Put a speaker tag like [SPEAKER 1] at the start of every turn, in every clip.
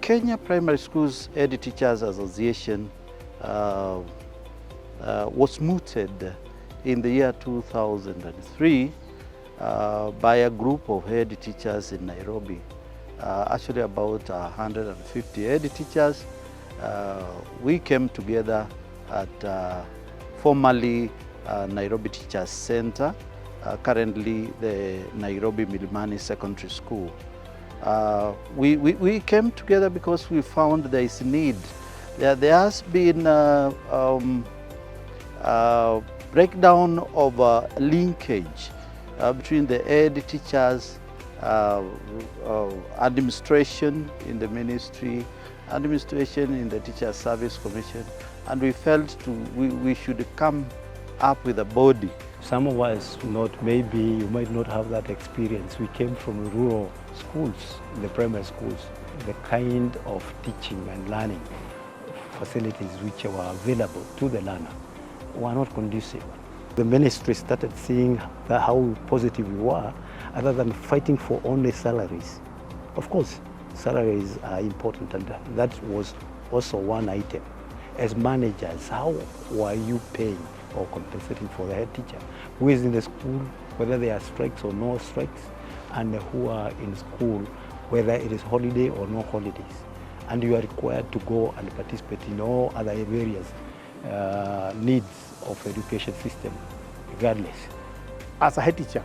[SPEAKER 1] Kenya Primary Schools Head Teachers Association was mooted in the year 2003 by a group of head teachers in Nairobi. Actually about 150 head teachers. We came together at formerly Nairobi Teachers Center, currently the Nairobi Milimani Secondary School. We came together because we found there is need. There has been breakdown of linkage between the head teachers, administration in the ministry, administration in the Teacher Service Commission, and we felt we should come up with a body.
[SPEAKER 2] Some of us maybe you might not have that experience. We came from rural schools, the primary schools. The kind of teaching and learning facilities which were available to the learner were not conducive. The ministry started seeing how positive we were, other than fighting for only salaries. Of course, salaries are important, and that was also one item. As managers, how were you paying or compensating for the head teacher who is in the school, whether there are strikes or no strikes, and who are in school, whether it is holiday or no holidays. And you are required to go and participate in all other areas, needs of education system, regardless.
[SPEAKER 3] As a head teacher,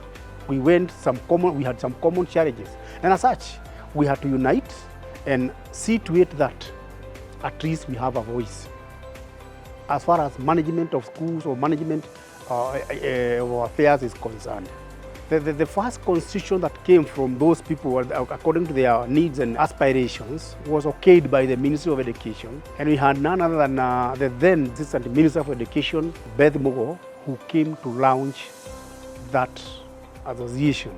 [SPEAKER 3] we had some common challenges, and as such, we had to unite and see to it that at least we have a voice. As far as management of schools or management of affairs is concerned. The first constitution that came from those people, according to their needs and aspirations, was okayed by the Ministry of Education. And we had none other than the then Assistant Minister of Education, Beth Mogo, who came to launch that association.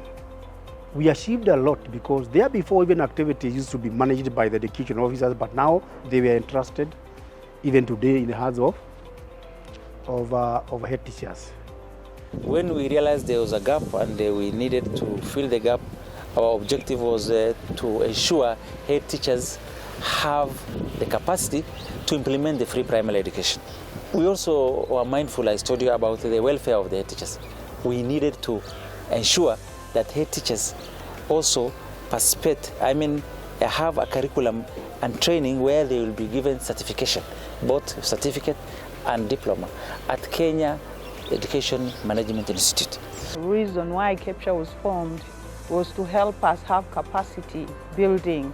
[SPEAKER 3] We achieved a lot because there before even activities used to be managed by the education officers, but now they were entrusted, even today, in the hands of head teachers.
[SPEAKER 4] When we realized there was a gap and we needed to fill the gap, our objective was to ensure head teachers have the capacity to implement the free primary education. We also were mindful, I told you, about the welfare of the head teachers. We needed to ensure that head teachers also participate, have a curriculum and training where they will be given certification, both certificate and diploma, at Kenya Education Management Institute.
[SPEAKER 5] The reason why Kepsha was formed was to help us have capacity building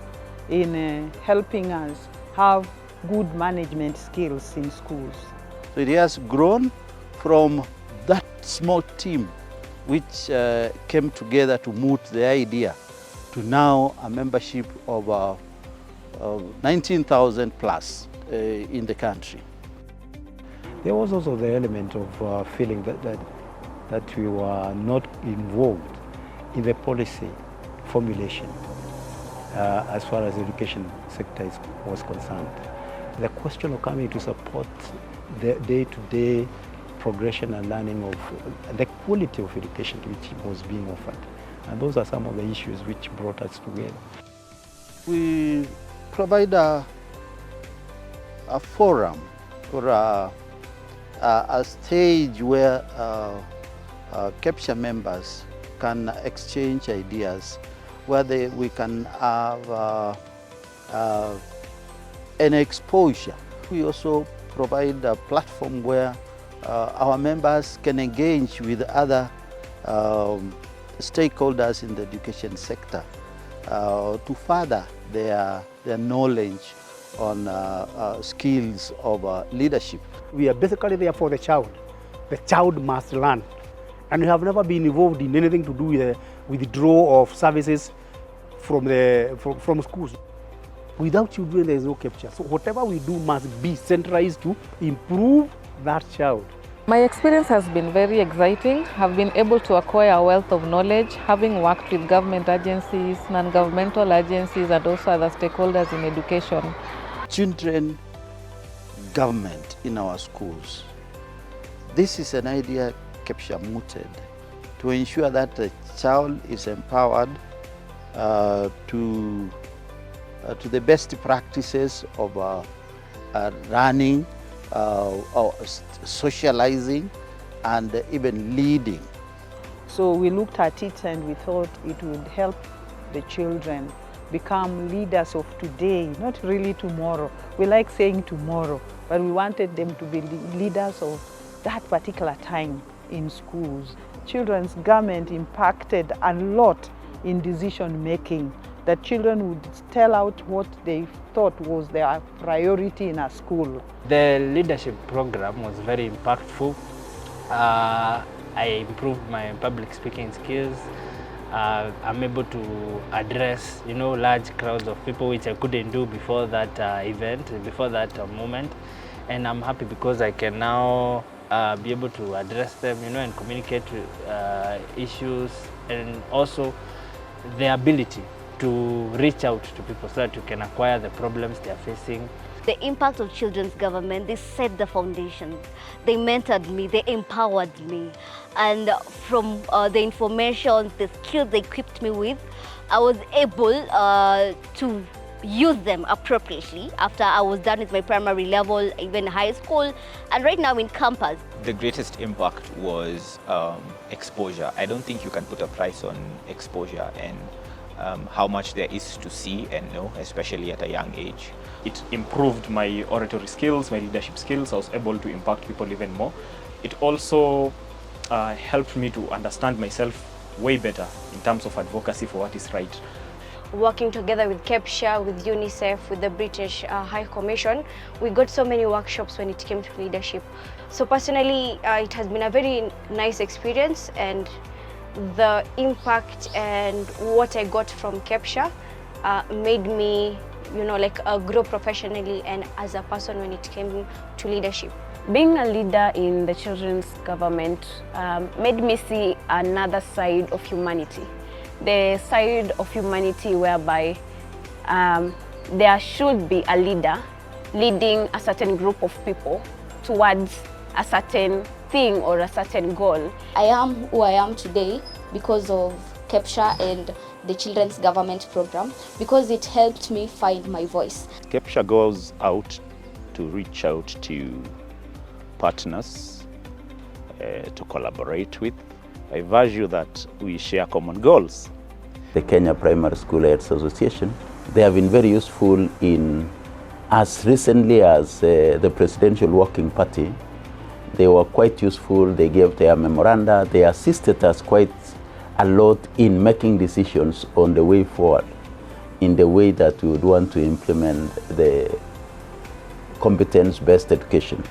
[SPEAKER 5] in helping us have good management skills in schools.
[SPEAKER 1] So it has grown from that small team which came together to moot the idea to now a membership of 19,000 plus in the country.
[SPEAKER 2] There was also the element of feeling that we were not involved in the policy formulation as far as the education sector was concerned. The question of coming to support the day-to-day progression and learning of the quality of education which was being offered. And those are some of the issues which brought us together.
[SPEAKER 1] We provide a forum or a stage where Kepsha members can exchange ideas, where we can have an exposure. We also provide a platform where our members can engage with other stakeholders in the education sector to further their knowledge on skills of leadership.
[SPEAKER 3] We are basically there for the child. The child must learn. And we have never been involved in anything to do with the withdrawal of services from schools. Without children, there is no Kepsha. So whatever we do must be centralized to improve that child.
[SPEAKER 5] My experience has been very exciting. I've been able to acquire a wealth of knowledge, having worked with government agencies, non-governmental agencies, and also other stakeholders in education.
[SPEAKER 1] Children government in our schools. This is an idea Kepsha mooted to ensure that the child is empowered to to the best practices of running, or socializing, and even leading.
[SPEAKER 5] So we looked at it and we thought it would help the children become leaders of today, not really tomorrow. We like saying tomorrow, but we wanted them to be leaders of that particular time in schools. Children's government impacted a lot in decision making, that children would tell out what they thought was their priority in a school.
[SPEAKER 6] The leadership program was very impactful. I improved my public speaking skills. I'm able to address, large crowds of people, which I couldn't do before that event, before that moment. And I'm happy because I can now be able to address them, and communicate issues, and also the ability to reach out to people so that you can acquire the problems they are facing.
[SPEAKER 7] The impact of children's government, they set the foundation. They mentored me, they empowered me. And from the information, the skills they equipped me with, I was able to use them appropriately after I was done with my primary level, even high school, and right now in campus.
[SPEAKER 8] The greatest impact was exposure. I don't think you can put a price on exposure and how much there is to see and know, especially at a young age.
[SPEAKER 9] It improved my oratory skills, my leadership skills. I was able to impact people even more. It also helped me to understand myself way better in terms of advocacy for what is right.
[SPEAKER 10] Working together with Kepsha, with UNICEF, with the British High Commission, we got so many workshops when it came to leadership. So personally, it has been a very nice experience, and the impact and what I got from Kepsha made me, grow professionally and as a person when it came to leadership.
[SPEAKER 11] Being a leader in the children's government made me see another side of humanity. The side of humanity whereby there should be a leader leading a certain group of people towards a certain thing or a certain goal.
[SPEAKER 12] I am who I am today because of Kepsha and the Children's Government Program, because it helped me find my voice.
[SPEAKER 13] Kepsha goes out to reach out to partners to collaborate with, by virtue that we share common goals.
[SPEAKER 14] The Kenya Primary School Aids Association, they have been very useful in, as recently as the Presidential Working Party, they were quite useful. They gave their memoranda. They assisted us quite a lot in making decisions on the way forward, in the way that we would want to implement the competence-based education.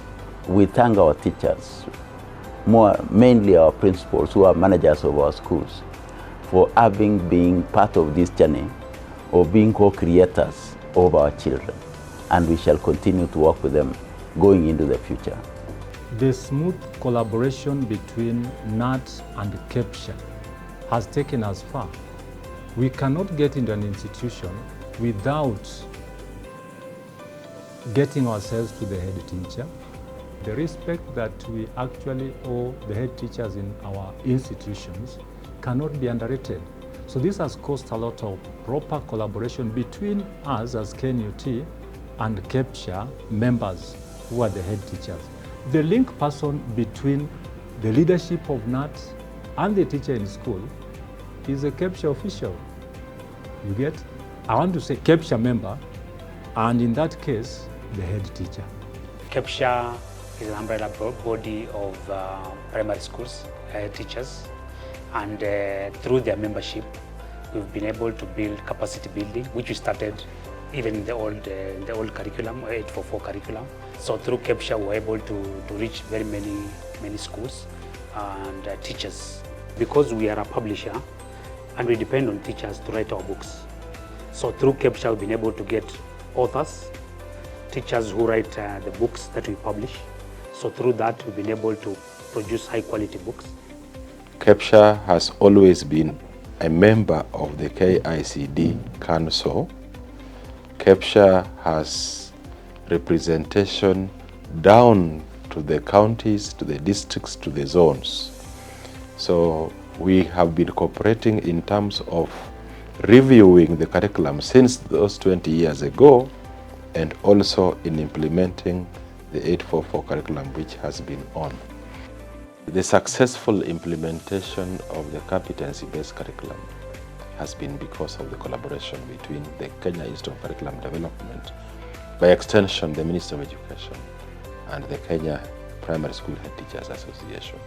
[SPEAKER 14] We thank our teachers, mainly our principals who are managers of our schools, for been part of this journey of being co-creators of our children. And we shall continue to work with them going into the future.
[SPEAKER 15] The smooth collaboration between NAT and Kepsha has taken us far. We cannot get into an institution without getting ourselves to the head teacher. The respect that we actually owe the head teachers in our institutions cannot be underrated. So this has caused a lot of proper collaboration between us as KNUT and Kepsha members who are the head teachers. The link person between the leadership of NAT and the teacher in school is a Kepsha official. You get? I want to say Kepsha member, and in that case, the head teacher.
[SPEAKER 16] Kepsha is an umbrella body of primary schools, teachers, and through their membership, we've been able to build capacity building, which we started even in the old curriculum, 844 curriculum. So through Kepsha, we were able to reach very many schools and teachers. Because we are a publisher and we depend on teachers to write our books. So through Kepsha, we've been able to get authors, teachers who write the books that we publish. So through that, we've been able to produce high quality books.
[SPEAKER 17] Kepsha has always been a member of the KICD Council. Kepsha has representation down to the counties, to the districts, to the zones. So we have been cooperating in terms of reviewing the curriculum since those 20 years ago, and also in implementing the 844 curriculum which has been on. The successful implementation of the competency-based curriculum has been because of the collaboration between the Kenya Institute of Curriculum Development, by extension the Ministry of Education, and the Kenya Primary School Head Teachers Association.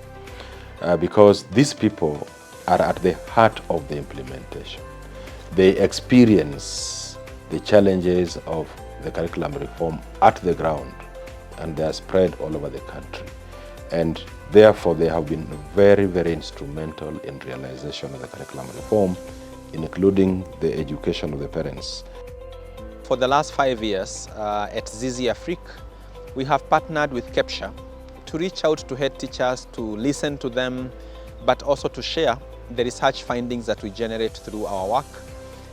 [SPEAKER 17] Because these people are at the heart of the implementation. They experience the challenges of the curriculum reform at the ground, and they are spread all over the country. And therefore, they have been very, very instrumental in realization of the curriculum reform, including the education of the parents.
[SPEAKER 8] For the last 5 years at Zizi Afrique, we have partnered with Kepsha to reach out to head teachers, to listen to them, but also to share the research findings that we generate through our work,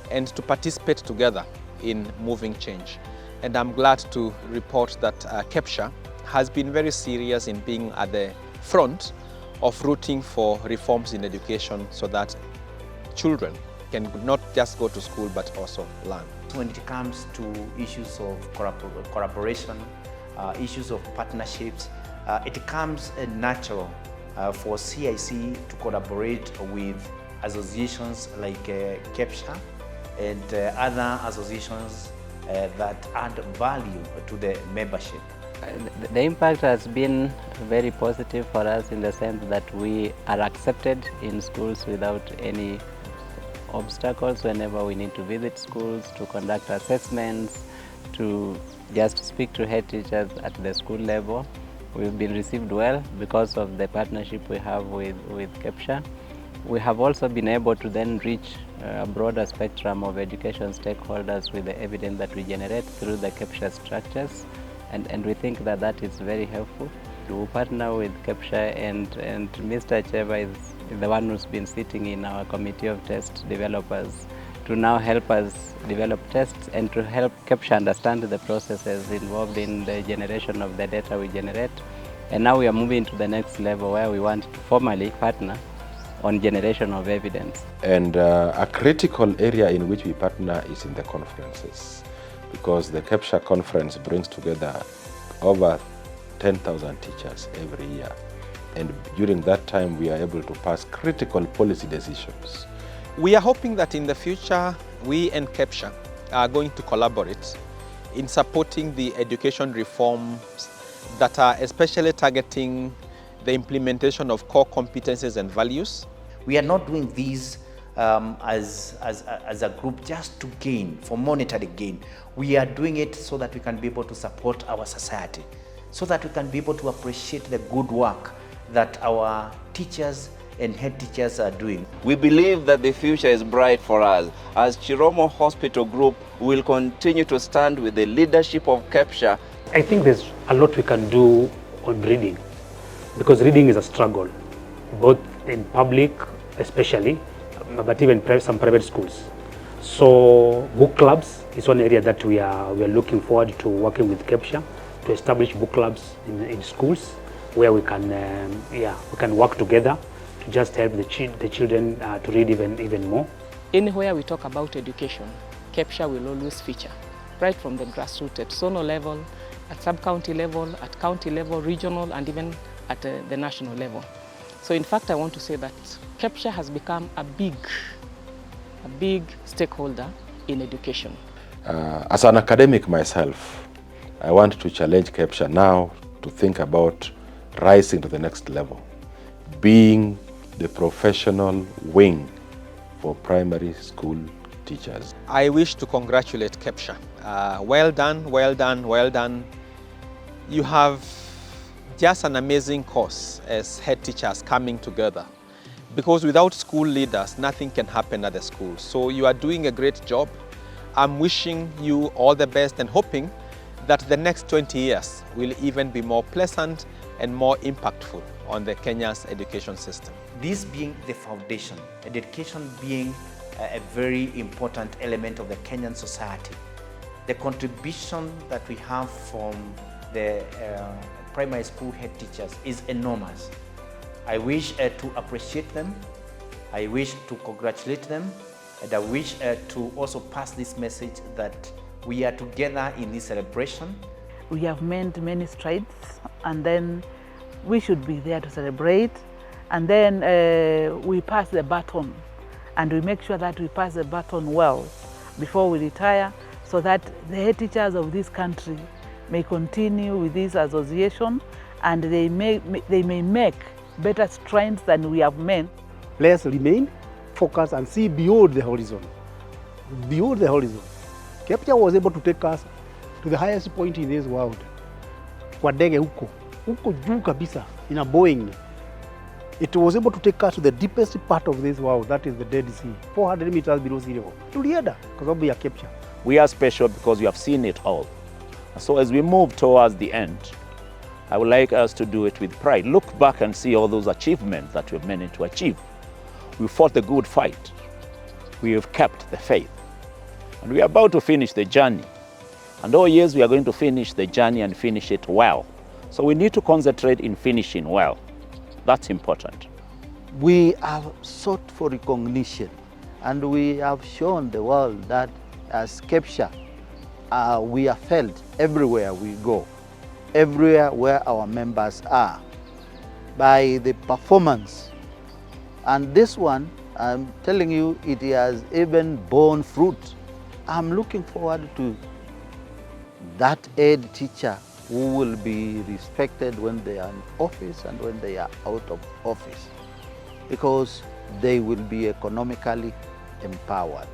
[SPEAKER 8] and to participate together in moving change. And I'm glad to report that Kepsha has been very serious in being at the front of rooting for reforms in education so that children can not just go to school but also learn.
[SPEAKER 18] When it comes to issues of collaboration, issues of partnerships, it becomes natural for CIC to collaborate with associations like Kepsha and other associations that add value to the membership.
[SPEAKER 19] The impact has been very positive for us in the sense that we are accepted in schools without any obstacles whenever we need to visit schools, to conduct assessments, to just speak to head teachers at the school level. We've been received well because of the partnership we have with Kepsha. We have also been able to then reach a broader spectrum of education stakeholders with the evidence that we generate through the Kepsha structures, and we think that that is very helpful. We partner with Kepsha, and Mr. Cheva is the one who's been sitting in our committee of test developers to now help us develop tests and to help Kepsha understand the processes involved in the generation of the data we generate. And now we are moving to the next level where we want to formally partner on generation of evidence.
[SPEAKER 17] And a critical area in which we partner is in the conferences, because the Kepsha conference brings together over 10,000 teachers every year. And during that time, we are able to pass critical policy decisions.
[SPEAKER 8] We are hoping that in the future, we and Kepsha are going to collaborate in supporting the education reforms that are especially targeting the implementation of core competencies and values.
[SPEAKER 18] We are not doing these as a group just to gain, for monetary gain. We are doing it so that we can be able to support our society, so that we can be able to appreciate the good work that our teachers and head teachers are doing.
[SPEAKER 20] We believe that the future is bright for us. As Chiromo Hospital Group, we will continue to stand with the leadership of Kepsha.
[SPEAKER 16] I think there's a lot we can do on reading, because reading is a struggle, both in public especially, but even some private schools. So book clubs is one area that we are looking forward to working with Kepsha to establish book clubs in schools where we can work together to just help the children to read even more.
[SPEAKER 21] Anywhere we talk about education, Kepsha will always feature, right from the grassroots at zonal level, at sub-county level, at county level, regional, and even at the national level. So in fact, I want to say that Kepsha has become a big stakeholder in education.
[SPEAKER 17] As an academic myself, I want to challenge Kepsha now to think about rising to the next level, being the professional wing for primary school teachers.
[SPEAKER 8] I wish to congratulate Kepsha. Well done, well done, well done. You have just an amazing cause as head teachers coming together, because without school leaders, nothing can happen at the school. So you are doing a great job. I'm wishing you all the best and hoping that the next 20 years will even be more pleasant and more impactful on the Kenya's education system.
[SPEAKER 18] This being the foundation, education being a very important element of the Kenyan society, the contribution that we have from the primary school head teachers is enormous. I wish to appreciate them, I wish to congratulate them, And I wish to also pass this message that we are together in this celebration.
[SPEAKER 5] We have made many strides, and then we should be there to celebrate. And then we pass the baton, and we make sure that we pass the baton well before we retire, so that the head teachers of this country may continue with this association, and they may make better strides than we have made.
[SPEAKER 3] Let's remain focused and see beyond the horizon. Beyond the horizon. Kepsha was able to take us to the highest point in this world. Kwa ndege huko juu kabisa, in a Boeing. It was able to take us to the deepest part of this world, that is the Dead Sea, 400 meters below sea level. Tulienda kwa sababu ya Kepsha.
[SPEAKER 13] We are special because we have seen it all. So as we move towards the end, I would like us to do it with pride. Look back and see all those achievements that we've managed to achieve. We fought the good fight. We have kept the faith. And we are about to finish the journey. And oh yes, we are going to finish the journey and finish it well. So we need to concentrate in finishing well. That's important.
[SPEAKER 1] We have sought for recognition, and we have shown the world that as Kepsha, we are felt everywhere we go, everywhere where our members are, by the performance. And this one, I'm telling you, it has even borne fruit. I'm looking forward to that head teacher who will be respected when they are in office and when they are out of office, because they will be economically empowered.